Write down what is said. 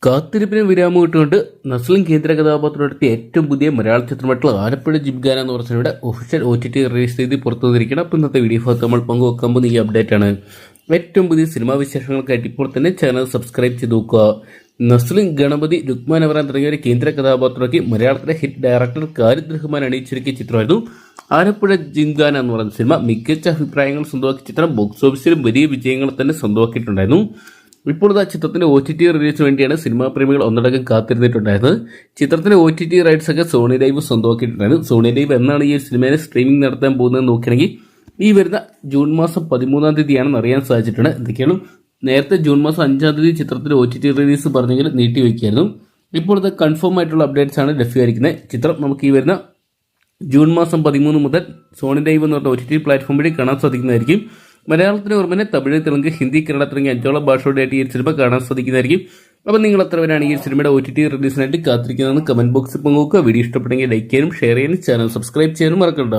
കാത്തിരിപ്പിന് വിരാമം ഇട്ടുകൊണ്ട് നസ്ലിൻ കേന്ദ്ര കഥാപാത്രമെടുത്തിയ ഏറ്റവും പുതിയ മലയാള ചിത്രമായിട്ടുള്ള ആലപ്പുഴ ജിംഖാന എന്ന് പറഞ്ഞ ഒഫീഷ്യൽ OTT റിലീസ് ചെയ്ത് പുറത്തു വന്നിരിക്കണം. അപ്പോൾ ഇന്നത്തെ വീഡിയോ ഭാഗത്ത് നമ്മൾ പങ്കുവെക്കാൻ പോകുന്ന ഈ അപ്ഡേറ്റ് ആണ്. ഏറ്റവും പുതിയ സിനിമാ വിശേഷങ്ങൾക്കായിട്ട് ഇപ്പോൾ തന്നെ ചാനൽ സബ്സ്ക്രൈബ് ചെയ്ത് നോക്കുക. നസ്ലിൻ, ഗണപതി, രുക്മാൻ അവറാൻ തുടങ്ങിയവരെ കേന്ദ്ര കഥാപാത്രമാക്കി മലയാളത്തിലെ ഹിറ്റ് ഡയറക്ടർ ഖാലിദ് റഹ്മാൻ അണിയിച്ചൊരുക്കിയ ചിത്രമായിരുന്നു ആലപ്പുഴ ജിംഖാന എന്ന് പറയുന്ന സിനിമ. മികച്ച അഭിപ്രായങ്ങൾ സ്വന്തമാക്കിയ ചിത്രം ബോക്സ് ഓഫീസിലും വലിയ വിജയങ്ങൾ തന്നെ സ്വന്തമാക്കിയിട്ടുണ്ടായിരുന്നു. ഇപ്പോൾ ആ ചിത്രത്തിന്റെ OTT റിലീസിന് വേണ്ടിയാണ് സിനിമാ പ്രേമികൾ ഒന്നടങ്കം കാത്തിരുന്നിട്ടുണ്ടായിരുന്നത്. ചിത്രത്തിന്റെ OTT റൈറ്റ്സ് ഒക്കെ സോണി ലൈവ് സ്വന്തമാക്കിയിട്ടുണ്ടായിരുന്നു. സോണി ലൈവ് എന്നാണ് ഈ സിനിമയെ സ്ട്രീമിംഗ് നടത്താൻ പോകുന്നത് നോക്കുകയാണെങ്കിൽ ഈ വരുന്ന ജൂൺ മാസം 13-ാം തീയതിയാണെന്ന് അറിയാൻ സാധിച്ചിട്ടുണ്ട്. എന്തൊക്കെയാണ് നേരത്തെ ജൂൺ മാസം 5-ാം തീയതി ചിത്രത്തിന്റെ OTT റിലീസ് പറഞ്ഞെങ്കിൽ നീട്ടിവെക്കായിരുന്നു. ഇപ്പോൾ ഇത് കൺഫേം ആയിട്ടുള്ള അപ്ഡേറ്റ്സ് ആണ് ലഭ്യമായിരിക്കുന്നത്. ചിത്രം നമുക്ക് ഈ വരുന്ന ജൂൺ മാസം 13 മുതൽ സോണി ലൈവ് എന്ന് പറഞ്ഞ OTT പ്ലാറ്റ്ഫോം വഴി കാണാൻ സാധിക്കുന്നതായിരിക്കും. മലയാളത്തിന് പുറമെ തമിഴ്, തെലുങ്ക്, ഹിന്ദി, കന്നഡ തുടങ്ങിയ 5ഓളം ഭാഷയോടെയായിട്ട് ഈ സിനിമ കാണാൻ സാധിക്കുന്നതായിരിക്കും. അപ്പോൾ നിങ്ങൾ എത്ര പേരാണ് ഈ സിനിമയുടെ OTT റിലീസിനായിട്ട് കാത്തിരിക്കുന്നതെന്ന് കമന്റ് ബോക്സിൽ പങ്കുവെക്കുക. വീഡിയോ ഇഷ്ടപ്പെട്ടെങ്കിൽ ലൈക്ക് ചെയ്യാനും ഷെയർ ചെയ്യാനും ചാനൽ സബ്സ്ക്രൈബ് ചെയ്യാനും മറക്കണ്ട.